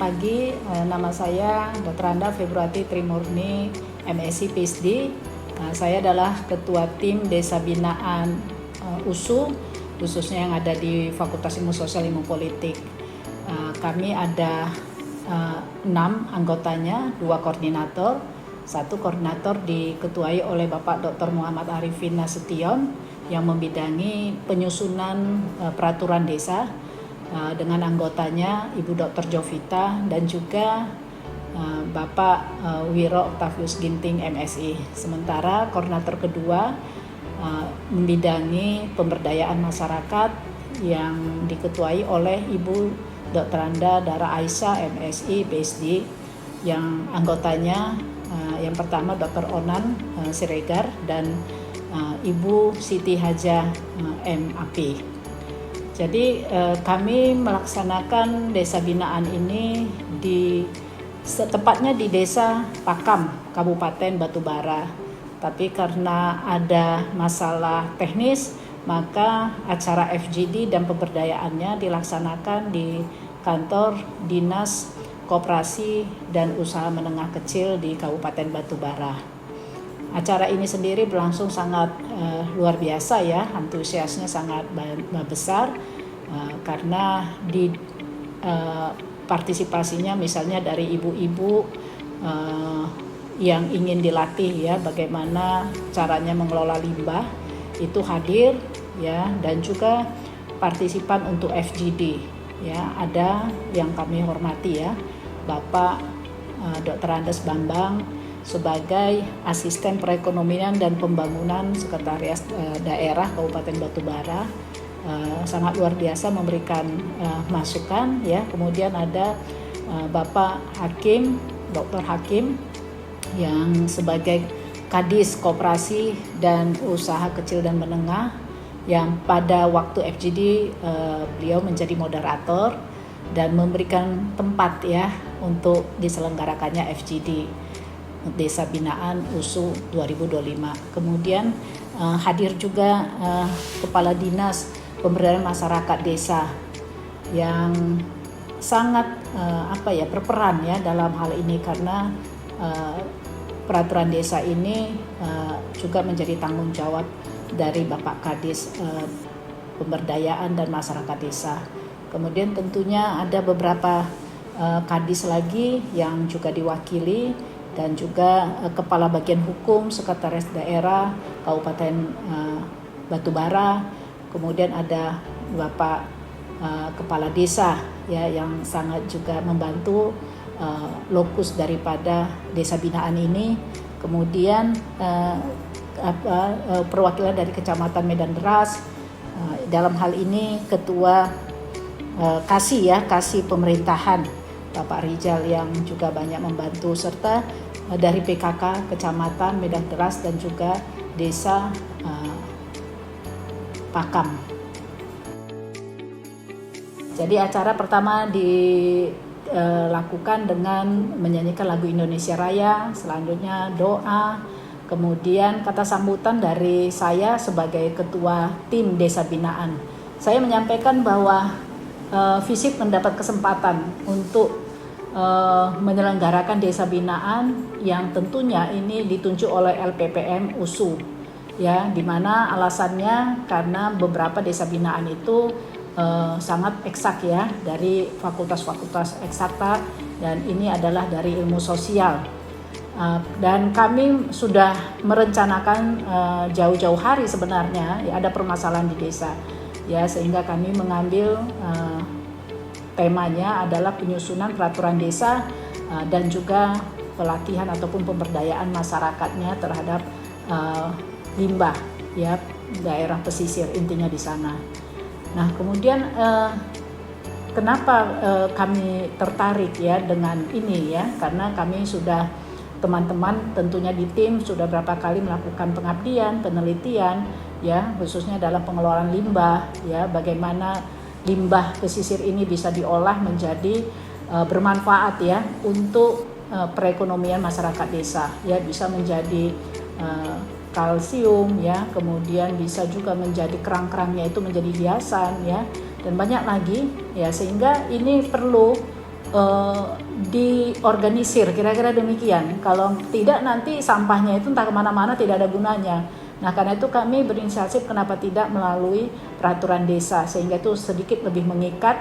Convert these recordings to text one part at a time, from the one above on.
pagi, nama saya Dr. Anda Februati Trimurni, MSc PhD. Saya adalah Ketua Tim Desa Binaan USU, khususnya yang ada di Fakultas Ilmu Sosial Ilmu Politik. Kami ada 6 anggotanya, 2 koordinator. 1 koordinator diketuai oleh Bapak Dr. Muhammad Arifin Nasution yang membidangi penyusunan peraturan desa, dengan anggotanya Ibu Dr. Jovita dan juga Bapak Wiro Octavius Ginting MSI. Sementara koordinator kedua membidangi pemberdayaan masyarakat yang diketuai oleh Ibu Dr. Anda Dara Aisyah MSI PhD, yang anggotanya yang pertama Dr. Onan Siregar dan Ibu Siti Hajah MAP. Jadi kami melaksanakan desa binaan ini tepatnya di Desa Pakam, Kabupaten Batubara. Tapi karena ada masalah teknis, maka acara FGD dan pemberdayaannya dilaksanakan di kantor Dinas Koperasi dan Usaha Menengah Kecil di Kabupaten Batubara. Acara ini sendiri berlangsung sangat luar biasa ya, antusiasnya sangat besar karena di partisipasinya misalnya dari ibu-ibu yang ingin dilatih ya bagaimana caranya mengelola limbah itu hadir ya, dan juga partisipan untuk FGD ya, ada yang kami hormati ya Bapak Dr. Andes Bambang sebagai Asisten Perekonomian dan Pembangunan Sekretariat Daerah Kabupaten Batubara, sangat luar biasa memberikan masukan ya. Kemudian ada Bapak Hakim, Dr. Hakim yang sebagai Kadis Koperasi dan Usaha Kecil dan Menengah, yang pada waktu FGD beliau menjadi moderator dan memberikan tempat ya untuk diselenggarakannya FGD Desa Binaan USU 2025. Kemudian hadir juga Kepala Dinas Pemberdayaan Masyarakat Desa yang sangat berperan ya dalam hal ini, karena peraturan desa ini juga menjadi tanggung jawab dari Bapak Kadis Pemberdayaan dan Masyarakat Desa. Kemudian tentunya ada beberapa kadis lagi yang juga diwakili, dan juga Kepala Bagian Hukum Sekretaris Daerah Kabupaten Batubara. Kemudian ada Bapak Kepala Desa ya yang sangat juga membantu lokus daripada desa binaan ini. Kemudian perwakilan dari Kecamatan Medan Deras, dalam hal ini Ketua Kasih Pemerintahan Bapak Rijal yang juga banyak membantu, serta dari PKK Kecamatan Medan Deras dan juga Desa Pakam. Jadi acara pertama dilakukan dengan menyanyikan lagu Indonesia Raya, selanjutnya doa, kemudian kata sambutan dari saya sebagai Ketua Tim Desa Binaan. Saya menyampaikan bahwa FISIP mendapat kesempatan untuk menyelenggarakan desa binaan yang tentunya ini ditunjuk oleh LPPM USU ya, dimana alasannya karena beberapa desa binaan itu sangat eksak ya, dari fakultas-fakultas eksakta, dan ini adalah dari ilmu sosial. Dan kami sudah merencanakan jauh-jauh hari sebenarnya ya, ada permasalahan di desa ya, sehingga kami mengambil temanya adalah penyusunan peraturan desa dan juga pelatihan ataupun pemberdayaan masyarakatnya terhadap limbah ya, daerah pesisir intinya di sana. Nah, kemudian kenapa kami tertarik ya dengan ini ya, karena kami sudah, teman-teman tentunya di tim sudah berapa kali melakukan pengabdian, penelitian ya, khususnya dalam pengelolaan limbah ya, bagaimana limbah pesisir ini bisa diolah menjadi bermanfaat ya untuk perekonomian masyarakat desa ya, bisa menjadi kalsium ya, kemudian bisa juga menjadi kerang-kerangnya itu menjadi hiasan ya, dan banyak lagi ya, sehingga ini perlu diorganisir, kira-kira demikian. Kalau tidak nanti sampahnya itu entah kemana-mana, tidak ada gunanya. Nah, karena itu kami berinisiatif kenapa tidak melalui peraturan desa, sehingga itu sedikit lebih mengikat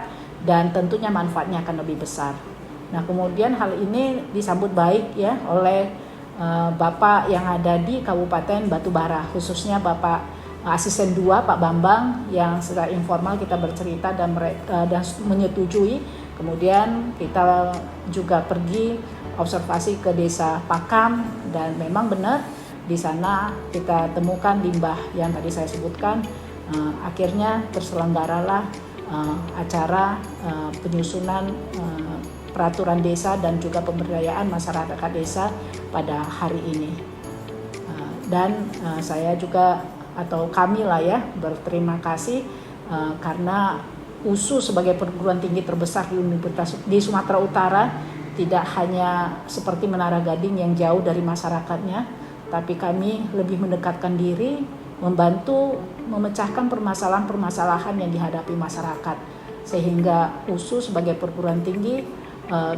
dan tentunya manfaatnya akan lebih besar. Nah, kemudian hal ini disambut baik ya oleh Bapak yang ada di Kabupaten Batubara, khususnya Bapak Asisten 2 Pak Bambang, yang secara informal kita bercerita dan menyetujui. Kemudian kita juga pergi observasi ke desa Pakam, dan memang benar di sana kita temukan limbah yang tadi saya sebutkan. Akhirnya terselenggaralah acara penyusunan peraturan desa dan juga pemberdayaan masyarakat desa pada hari ini. Dan saya juga atau kami lah ya berterima kasih karena USU sebagai perguruan tinggi terbesar di Sumatera Utara tidak hanya seperti Menara Gading yang jauh dari masyarakatnya, tapi kami lebih mendekatkan diri, membantu memecahkan permasalahan-permasalahan yang dihadapi masyarakat, sehingga USU sebagai perguruan tinggi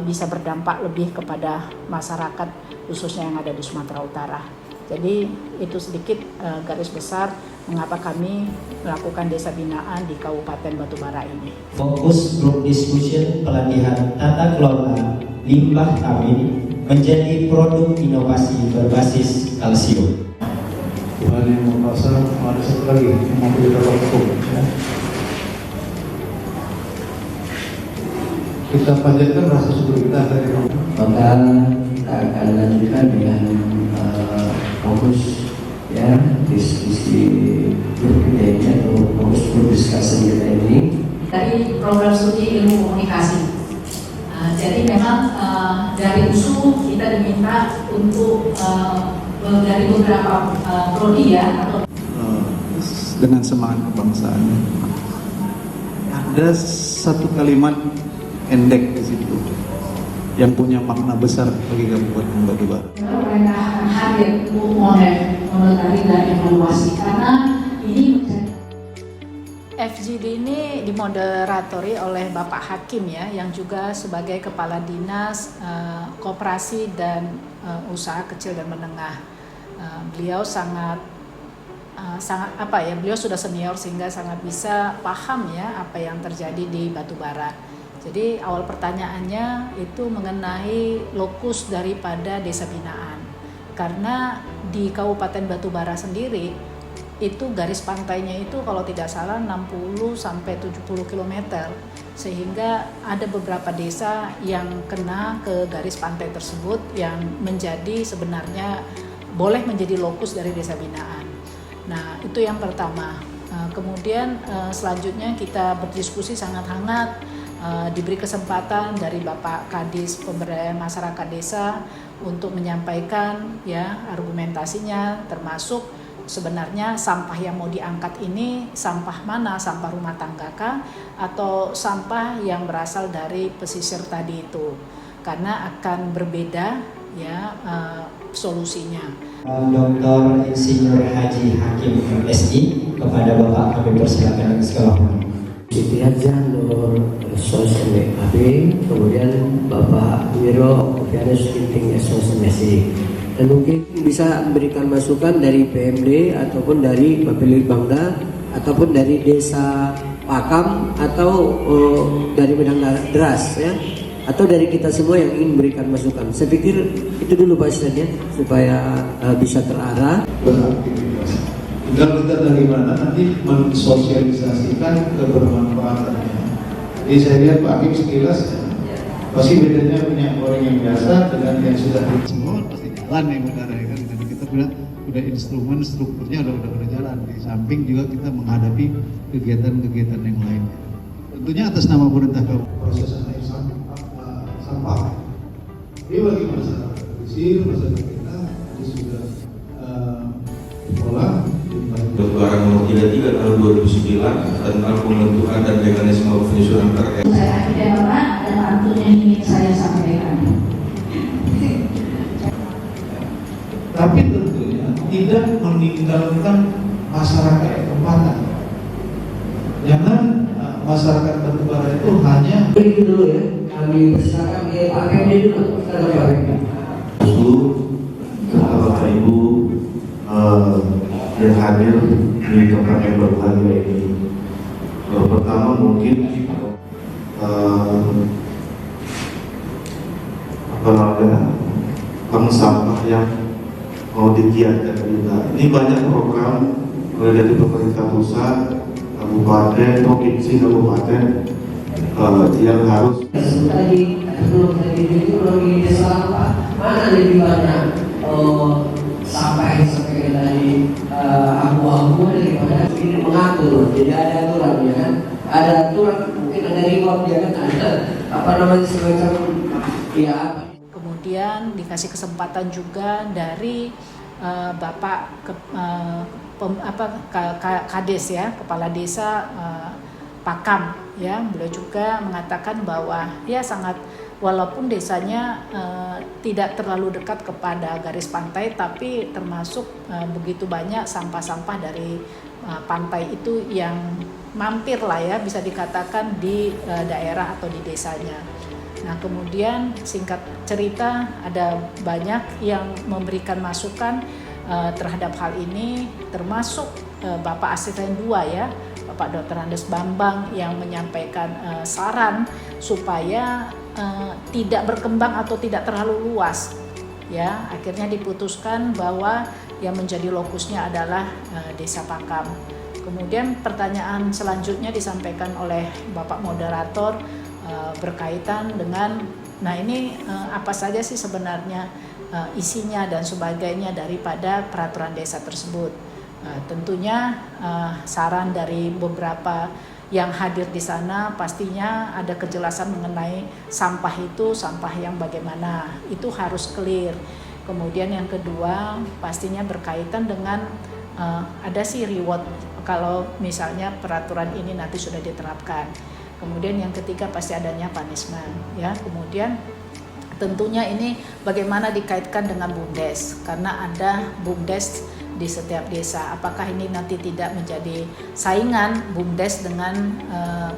bisa berdampak lebih kepada masyarakat khususnya yang ada di Sumatera Utara. Jadi itu sedikit garis besar mengapa kami melakukan desa binaan di Kabupaten Batubara ini. Fokus grup discussion pelatihan tata kelola limbah kawin menjadi produk inovasi berbasis kalsium. Tuhan yang merasa ada satu lagi yang mampu kita lakukan. Ya. Kita panjatkan rasa syukur kita dari Allah. Maka kita akan lanjutkan dengan fokus ya diskusi grup kita ini atau fokus grup discussion kita ini dari program studi ilmu komunikasi. Jadi memang dari USU kita diminta untuk dari beberapa prodi ya atau dengan semangat kebangsaan. Ada satu kalimat endek di situ yang punya makna besar bagi Kabupaten Batubara. Mereka akan hadir untuk monitoring dan evaluasi karena ini FGD ini dimoderatori oleh Bapak Hakim ya, yang juga sebagai Kepala Dinas Koperasi dan Usaha Kecil dan Menengah. Beliau sangat beliau sudah senior sehingga sangat bisa paham ya apa yang terjadi di Batubara. Jadi awal pertanyaannya itu mengenai lokus daripada desa binaan. Karena di Kabupaten Batubara sendiri itu garis pantainya itu kalau tidak salah 60 sampai 70 km. Sehingga ada beberapa desa yang kena ke garis pantai tersebut yang menjadi sebenarnya boleh menjadi lokus dari desa binaan. Nah, itu yang pertama. Kemudian selanjutnya kita berdiskusi sangat hangat. Diberi kesempatan dari Bapak Kadis Pemberdayaan Masyarakat Desa untuk menyampaikan ya argumentasinya, termasuk sebenarnya sampah yang mau diangkat ini sampah mana, sampah rumah tangga kah atau sampah yang berasal dari pesisir tadi itu, karena akan berbeda ya solusinya. Dr. Insinyur Haji Hakim MSI, kepada Bapak kami persilakan segala. Siti Hadjah Nur Sos MAB, kemudian Bapak Wiro Ovianus Ginting Sos MSI. Dan mungkin bisa memberikan masukan dari PMD ataupun dari Bapelil Bangda ataupun dari Desa Pakam atau dari Medang Deras ya, atau dari kita semua yang ingin memberikan masukan. Saya pikir itu dulu Pak Ustadz ya, supaya bisa terarah. Beraktivitas. Tinggal kita dari mana nanti mensosialisasikan kebermanfaatannya. Jadi saya lihat Pak Hakim sekilas pasti bedanya minyak goreng yang biasa dengan yang sudah semua pasti jalan nih saudara ya kan. Jadi kita udah instrumen strukturnya udah jalan. Di samping juga kita menghadapi kegiatan-kegiatan yang lainnya. Tentunya atas nama pemerintah kabupaten proses sampah. Ini bagi masyarakat pesisir, masyarakat kita ini sudah olah. Barang nomor 33 tahun 2009 tentang pembentukan dan mekanisme penyusunan perda. saya tidak pernah ada pantun yang ingin saya sampaikan. Tapi tentunya tidak meninggalkan masyarakat tempatan. Jangan masyarakat Batubara itu hanya Itu dulu ya. kami persilakan ke Pak PMD dulu. Silakan Pak PMD. Bapak Ibu yang hadir di tempat yang berbahagia ini. Pertama mungkin bank sampah yang mau digiatkan juga. Ini banyak program dari pemerintah pusat, kabupaten, provinsi, kabupaten yang harus. Tadi belum di desa apa? Mana lebih banyak sampah yang sampai dari abu-abu daripada ini mengatur. Jadi ada aturan ya kan? Ada aturan, mungkin ada reward ya kan? Ada apa namanya semacam ya apa? Kemudian dikasih kesempatan juga dari Bapak Kades ya, Kepala Desa Pakam ya, beliau juga mengatakan bahwa ya sangat, walaupun desanya tidak terlalu dekat kepada garis pantai, tapi termasuk begitu banyak sampah-sampah dari pantai itu yang mampir lah ya, bisa dikatakan di daerah atau di desanya. Nah kemudian singkat cerita ada banyak yang memberikan masukan terhadap hal ini, termasuk Bapak Asisten 2 ya, Bapak Dr. Andes Bambang yang menyampaikan saran supaya tidak berkembang atau tidak terlalu luas ya. Akhirnya diputuskan bahwa yang menjadi lokusnya adalah Desa Pakam. Kemudian pertanyaan selanjutnya disampaikan oleh Bapak moderator berkaitan dengan, nah ini apa saja sih sebenarnya isinya dan sebagainya daripada peraturan desa tersebut. Tentunya saran dari beberapa yang hadir di sana pastinya ada kejelasan mengenai sampah itu sampah yang bagaimana, itu harus clear. Kemudian yang kedua pastinya berkaitan dengan ada sih reward kalau misalnya peraturan ini nanti sudah diterapkan. Kemudian yang ketiga pasti adanya punishment ya. Kemudian tentunya ini bagaimana dikaitkan dengan BUMDes, karena ada BUMDes di setiap desa. Apakah ini nanti tidak menjadi saingan BUMDes dengan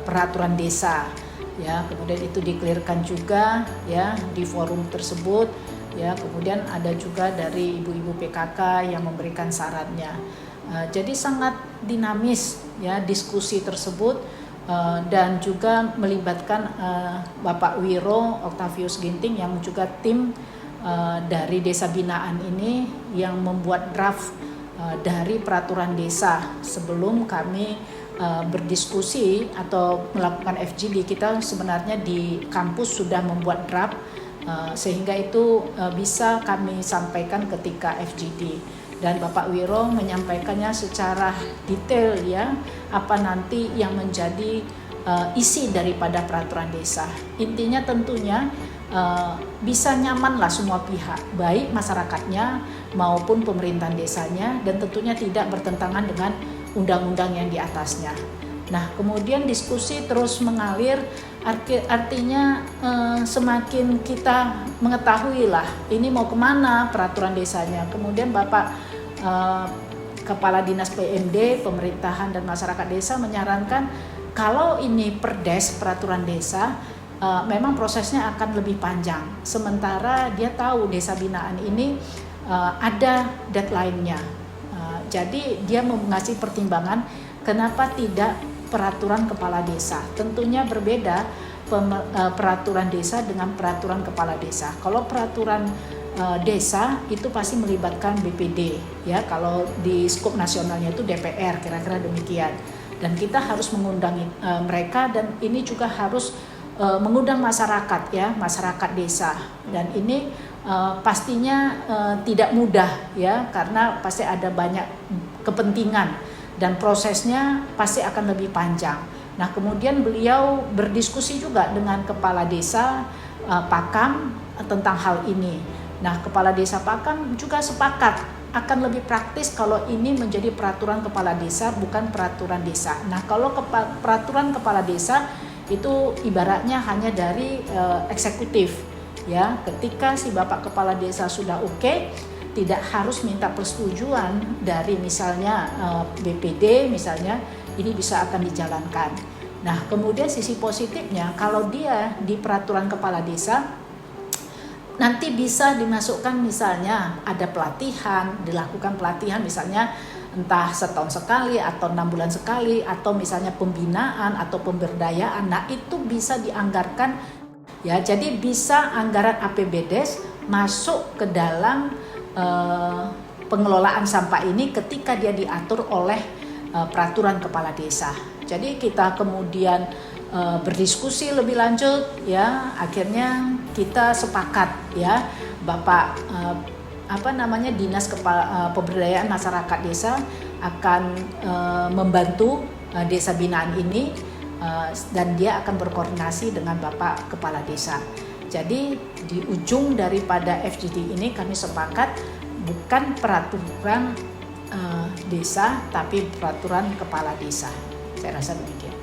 peraturan desa ya. Kemudian itu dikelirkan juga ya di forum tersebut ya. Kemudian ada juga dari ibu-ibu PKK yang memberikan sarannya. Jadi sangat dinamis ya diskusi tersebut. Dan juga melibatkan Bapak Wiro Octavius Ginting yang juga tim dari desa binaan ini yang membuat draft dari peraturan desa. Sebelum kami berdiskusi atau melakukan FGD, kita sebenarnya di kampus sudah membuat draft sehingga itu bisa kami sampaikan ketika FGD. Dan Bapak Wiro menyampaikannya secara detail ya, apa nanti yang menjadi isi daripada peraturan desa. Intinya tentunya bisa nyamanlah semua pihak, baik masyarakatnya maupun pemerintahan desanya, dan tentunya tidak bertentangan dengan undang-undang yang di atasnya. Nah kemudian diskusi terus mengalir, artinya semakin kita mengetahui lah ini mau kemana peraturan desanya. Kemudian Bapak Kepala Dinas PMD, Pemerintahan dan Masyarakat Desa menyarankan kalau ini perdes peraturan desa memang prosesnya akan lebih panjang. Sementara dia tahu desa binaan ini ada deadline-nya. Jadi dia mengasih pertimbangan kenapa tidak peraturan kepala desa. Tentunya berbeda peraturan desa dengan peraturan kepala desa. Kalau peraturan desa itu pasti melibatkan BPD ya, kalau di skop nasionalnya itu DPR, kira-kira demikian. Dan kita harus mengundang mereka, dan ini juga harus mengundang masyarakat ya, masyarakat desa. Dan ini pastinya tidak mudah ya, karena pasti ada banyak kepentingan dan prosesnya pasti akan lebih panjang. Nah kemudian beliau berdiskusi juga dengan Kepala Desa Pakam tentang hal ini. Nah Kepala Desa Pakam juga sepakat akan lebih praktis kalau ini menjadi peraturan kepala desa bukan peraturan desa. Nah kalau peraturan kepala desa itu ibaratnya hanya dari eksekutif ya. Ketika si Bapak Kepala Desa sudah oke, tidak harus minta persetujuan dari misalnya BPD misalnya, ini bisa akan dijalankan. Nah, kemudian sisi positifnya kalau dia di peraturan kepala desa nanti bisa dimasukkan, misalnya ada pelatihan, dilakukan pelatihan misalnya entah setahun sekali atau 6 bulan sekali, atau misalnya pembinaan atau pemberdayaan. Nah, itu bisa dianggarkan ya. Jadi bisa anggaran APBDes masuk ke dalam pengelolaan sampah ini ketika dia diatur oleh peraturan kepala desa. Jadi kita kemudian berdiskusi lebih lanjut ya, akhirnya kita sepakat ya, Bapak Dinas Pemberdayaan Masyarakat Desa akan membantu desa binaan ini dan dia akan berkoordinasi dengan Bapak Kepala Desa. Jadi di ujung daripada FGD ini kami sepakat bukan peraturan desa tapi peraturan kepala desa. Saya rasa demikian.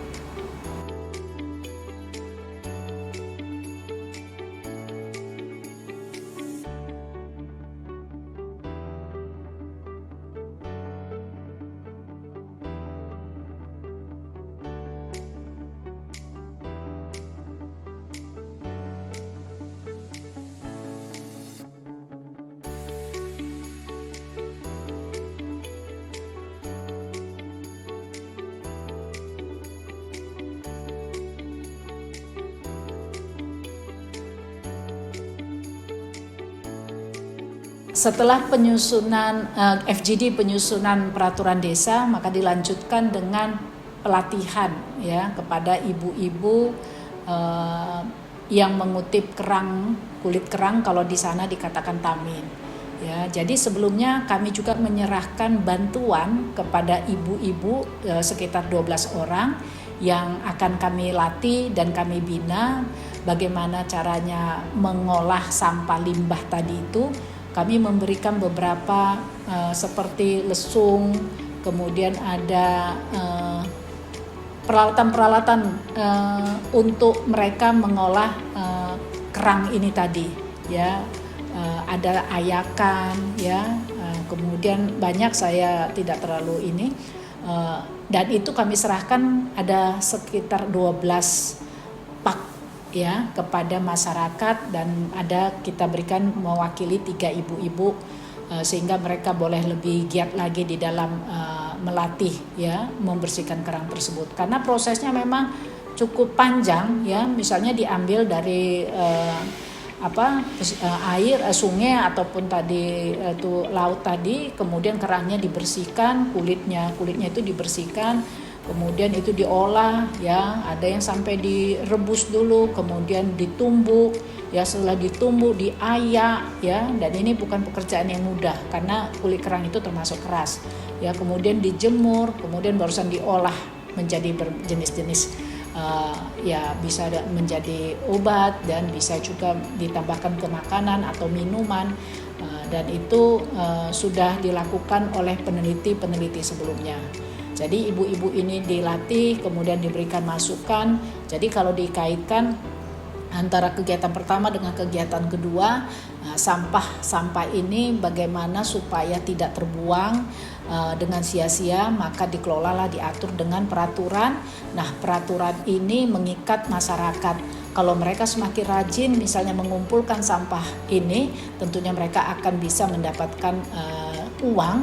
Setelah penyusunan FGD, penyusunan peraturan desa, maka dilanjutkan dengan pelatihan ya kepada ibu-ibu yang mengutip kulit kerang, kalau di sana dikatakan tamin. Ya, jadi sebelumnya kami juga menyerahkan bantuan kepada ibu-ibu sekitar 12 orang yang akan kami latih dan kami bina bagaimana caranya mengolah sampah limbah tadi itu. Kami memberikan beberapa seperti lesung, kemudian ada peralatan-peralatan untuk mereka mengolah kerang ini tadi, ya. Ada ayakan, ya. Kemudian banyak, saya tidak terlalu ini, dan itu kami serahkan ada sekitar 12 pak ya kepada masyarakat, dan ada kita berikan mewakili 3 ibu-ibu sehingga mereka boleh lebih giat lagi di dalam melatih ya membersihkan kerang tersebut, karena prosesnya memang cukup panjang ya. Misalnya diambil dari air sungai ataupun tadi itu laut tadi, kemudian kerangnya dibersihkan, kulitnya itu dibersihkan, kemudian itu diolah ya, ada yang sampai direbus dulu, kemudian ditumbuk ya, setelah ditumbuk diayak ya, dan ini bukan pekerjaan yang mudah karena kulit kerang itu termasuk keras ya, kemudian dijemur, kemudian barusan diolah menjadi berjenis-jenis ya, bisa menjadi obat dan bisa juga ditambahkan ke makanan atau minuman, dan itu sudah dilakukan oleh peneliti sebelumnya. Jadi ibu-ibu ini dilatih, kemudian diberikan masukan. Jadi kalau dikaitkan antara kegiatan pertama dengan kegiatan kedua, sampah ini bagaimana supaya tidak terbuang dengan sia-sia, maka dikelolalah, diatur dengan peraturan. Nah, peraturan ini mengikat masyarakat. Kalau mereka semakin rajin misalnya mengumpulkan sampah ini, tentunya mereka akan bisa mendapatkan uang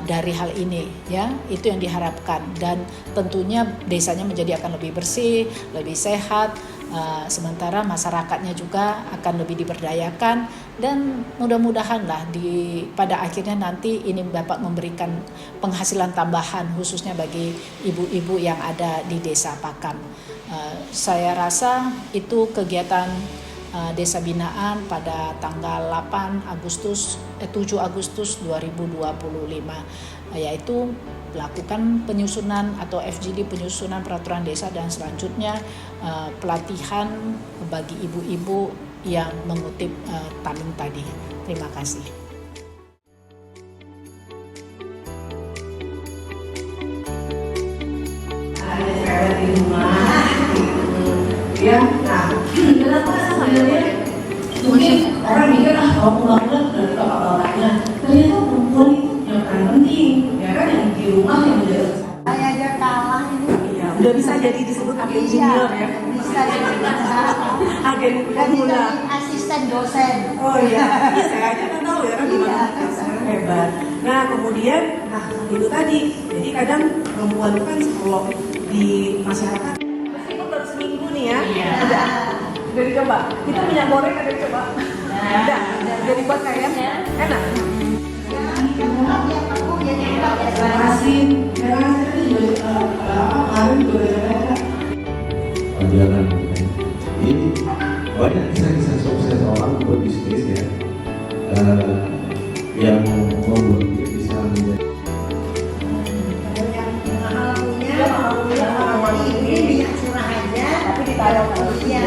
dari hal ini ya, itu yang diharapkan, dan tentunya desanya menjadi akan lebih bersih, lebih sehat, sementara masyarakatnya juga akan lebih diberdayakan, dan mudah-mudahan lah pada akhirnya nanti ini dapat memberikan penghasilan tambahan khususnya bagi ibu-ibu yang ada di Desa Pakam. Saya rasa itu kegiatan Desa Binaan pada tanggal 7 Agustus 2025, yaitu melakukan penyusunan atau FGD, penyusunan peraturan desa, dan selanjutnya pelatihan bagi ibu-ibu yang mengutip tamin tadi. Terima kasih. Ada cewek di rumah, ya. Nah, kenapa sebenarnya mungkin orang mikir kalau pembangunan dari bapak-bapaknya, ternyata perempuan yang paling penting, ya kan, yang di rumah yang menjaga. Saya aja kalah ini. Iya, udah bisa jadi disebut agen junior ya. Bisa jadi Agen pemula. asisten dosen. Oh iya, saya aja nggak tahu ya gimana. Hebat. Nah kemudian, itu tadi. Jadi kadang perempuan itu kan kalau di masyarakat, meskipun baru seminggu nih ya, udah dicoba. Kita minyak goreng ada dicoba. Udah dibuat kalian enak. Perjalanan ini banyak kisah-kisah sukses orang berbisnis ya, yang membuat dia bisa menjadi Ini minyak curah aja, tapi ditaruh iya.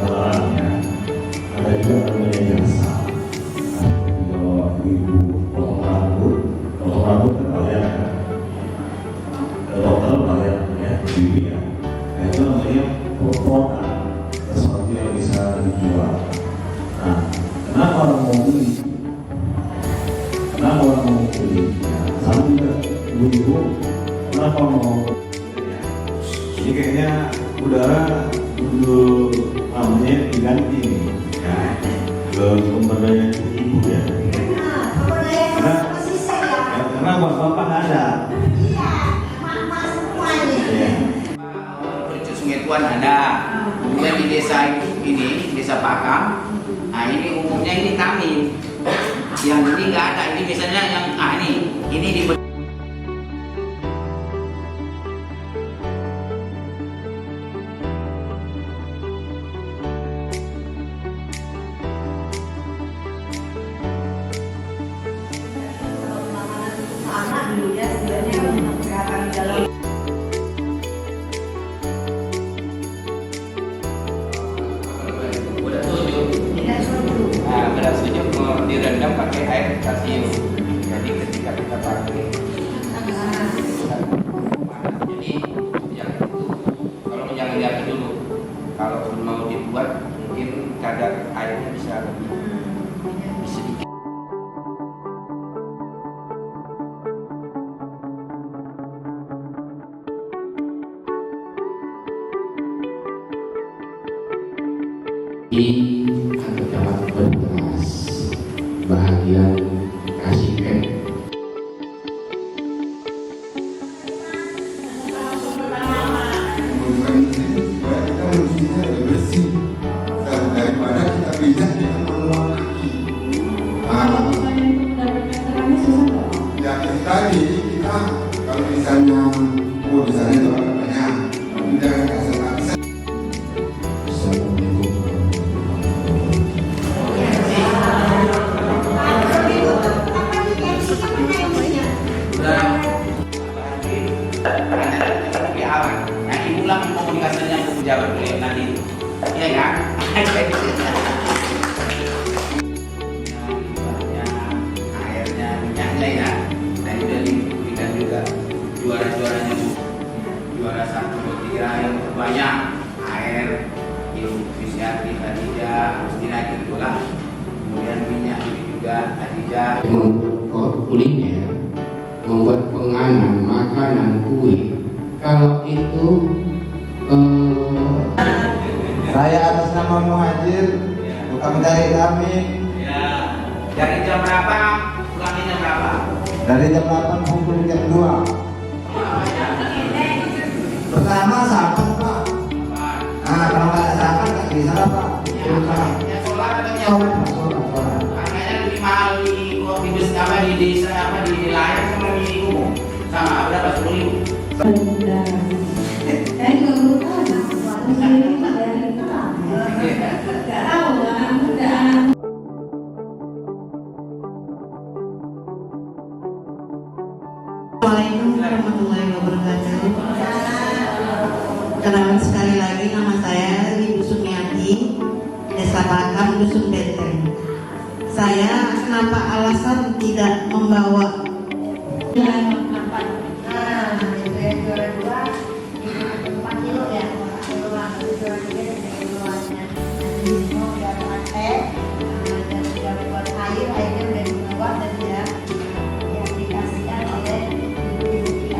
orangnya. Ada juga orang yang jasa, kalau ibu potong rambut kan bayar kan, dokter bayar ya, bibi ya. Nah, itu namanya produk, sesuatu yang bisa dijual. Nah, kenapa orang mau beli? Kenapa orang mau beli? Ya, sama juga ibu-ibu, kenapa mau beli? Ini kayaknya udara dulu namanya diganti nih, ya, ke sumber daya ibu ya. Karena bapak nggak ada. Sungai Tuan ada, kemudian di desa ini, desa Pakam. Nah ini umumnya ini kami, yang ini nggak ada. Ini misalnya yang ini di Anak dulu ya sebenarnya untuk kesehatan di dalam. beras sujuk mau direndam pakai air kalsium. Jadi ketika kita pakai, jadi jangan itu. Kalau jangan diambil dulu. Kalau mau dibuat mungkin kadar airnya bisa lebih sedikit. Di kantor camat berberas bahagian Kasipen. Kita mestinya lebih bersih daripada kita pindah dengan manual lagi. Ya itu tadi kita kalau misalnya di sana itu agak banyak, tapi jangan kasar akses. Nanti ulang komunikasinya ke pejabat beliau nanti, iya kan? Airnya, minyaknya ya. Nah itu udah diberikan juga juara-juaranya tuh. Juara 1, 2, 3 yang terbanyak air, Fisyati, Khadijah, Agustina gitu lah. Kemudian minyak ini juga Khadijah. Membuat kuliner, membuat penganan, makanan, kue. Kalau itu Saya atas nama Muhajir, bukan dari kami. Ya. Dari jam berapa? Pulangnya jam berapa? Dari jam 8 pukul jam 2. Pertama sahabat Pak. Nah kalau nggak ada sahabat nggak bisa Pak. Ya solar atau nyawa? Harganya lebih mahal di kopi apa di desa apa di wilayah sama di umum. Sama berapa 10.000? Saya juga belum tahu dari nggak tahu lah, udah. Assalamualaikum warahmatullahi wabarakatuh. Kenalan sekali lagi, nama saya Ibu Sumiati, Desa Pakam, Dusun Benteng. Saya kenapa alasan tidak membawa airnya udah dibuat dan ya dikasihkan oleh ibu-ibu kita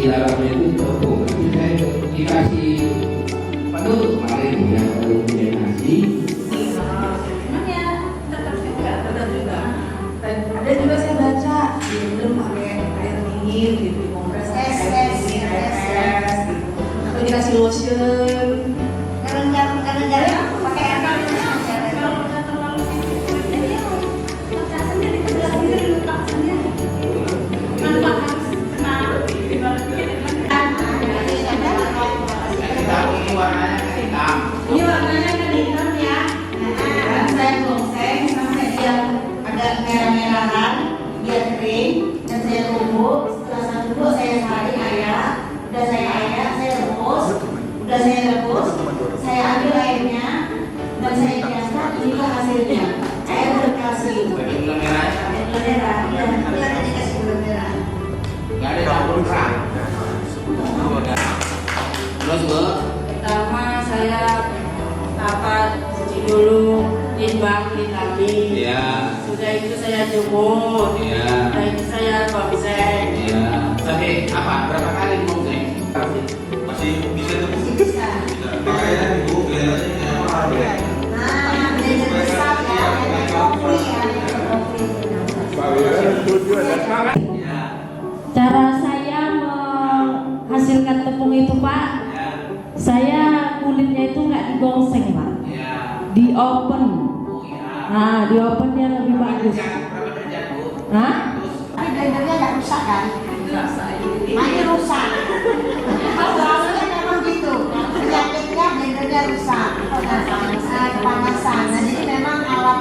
di dalamnya itu tepung, tapi saya dikasih penutup kemarin yang baru punya nasi. Ada juga saya baca minum pakai air dingin gitu, kompres es gitu, atau dikasih lotion. Karena jarang pakai air Ini warnanya kan hitam ya. Nah, saya gongseng sampai dia agak merah-merahan, dia kering, dan saya tumbuk. Setelah saya tumbuk, saya sari air, udah saya rebus, saya ambil airnya, dan saya biasakan. Inilah hasilnya. Air berkalsium. Gula merah. Gula merah, ya, tapi ada dikasih gula merah. Nggak ada campur kerang. Terus Bu, Pertama saya cuci dulu, timbang vitamin. Iya. Sudah itu saya jemur. Iya. Sudah itu saya gongseng. Iya. Tapi apa? Berapa kali gongseng? Masih bisa tepung. Bisa. Makanya ibu kelihatannya Nah, blender besar ya, blender kopi ya, blender kopi. Cara saya menghasilkan tepung itu Pak, saya kulitnya itu nggak digongseng Pak, di open. Nah, di open dia lebih bagus. Hah? Tapi blendernya nggak rusak kan? Masih rusak. Soalnya memang gitu. Penyakitnya blendernya rusak. Kepanasan. Nah, jadi memang alat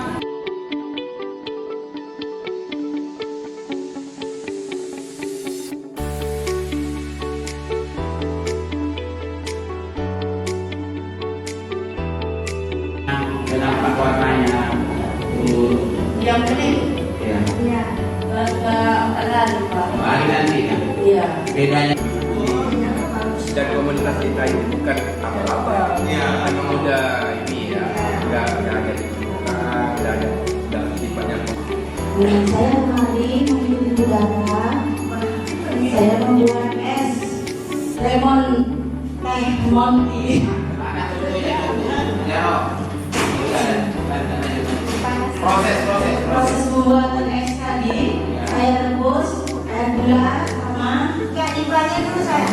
Kenapa warnanya? Yang bening. Ya. Iya. Ada Pak. Mari nanti. Iya. Bedanya. Dan komunitas kita ini bukan apa-apa. Memang udah ini ya, udah ada di permukaan, udah sifatnya. Saya kemarin mengikuti budaya. Saya membuat es lemon teh lemon tea. Proses pembuatan es tadi saya rebus air gula sama limbahnya dulu saya.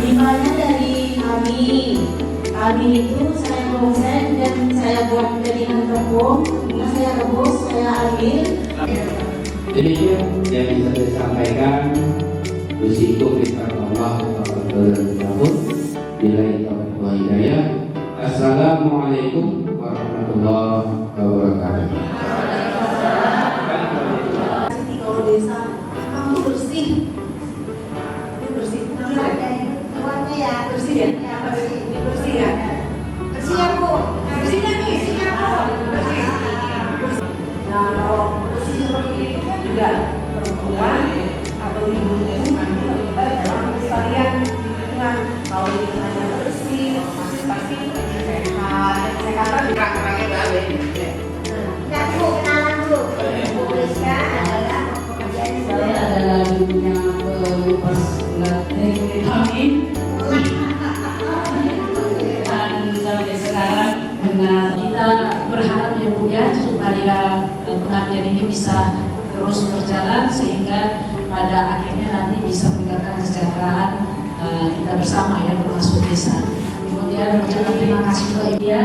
Limbahnya dari kami itu saya gongseng dan saya buat jadikan tepung. Kemudian saya rebus, saya ambil. Demikian yang bisa saya sampaikan. Bersyukur kepada Allah Subhanahu bila itu hidayah. Assalamualaikum warahmatullahi wabarakatuh. Kalau desa kamu bersih, bersih. Tuannya ya bersih ya, bersih ya, bersih ya Bu, bersihnya nih, bersihnya Bu, bersih. Nah kalau bersih seperti ini kan juga perempuan atau ibu-ibu nanti lebih baik dalam pelestarian lingkungan. Kalau lingkungannya bersih, pasti sehat. Kesehatan juga Kerangnya balik. Nah, Bu, kenalan dulu. Bu Rizka adalah pekerjaan Saya adalah ibunya pelupas vitamin dan sampai sekarang dengan kita berharap ya Bu ya supaya pengabdian ini bisa terus berjalan sehingga pada akhirnya nanti bisa meningkatkan kesejahteraan kita bersama ya termasuk desa. Kemudian mengucapkan terima kasih juga ya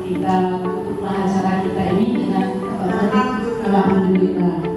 kita tutuplah acara kita ini dengan alhamdulillah.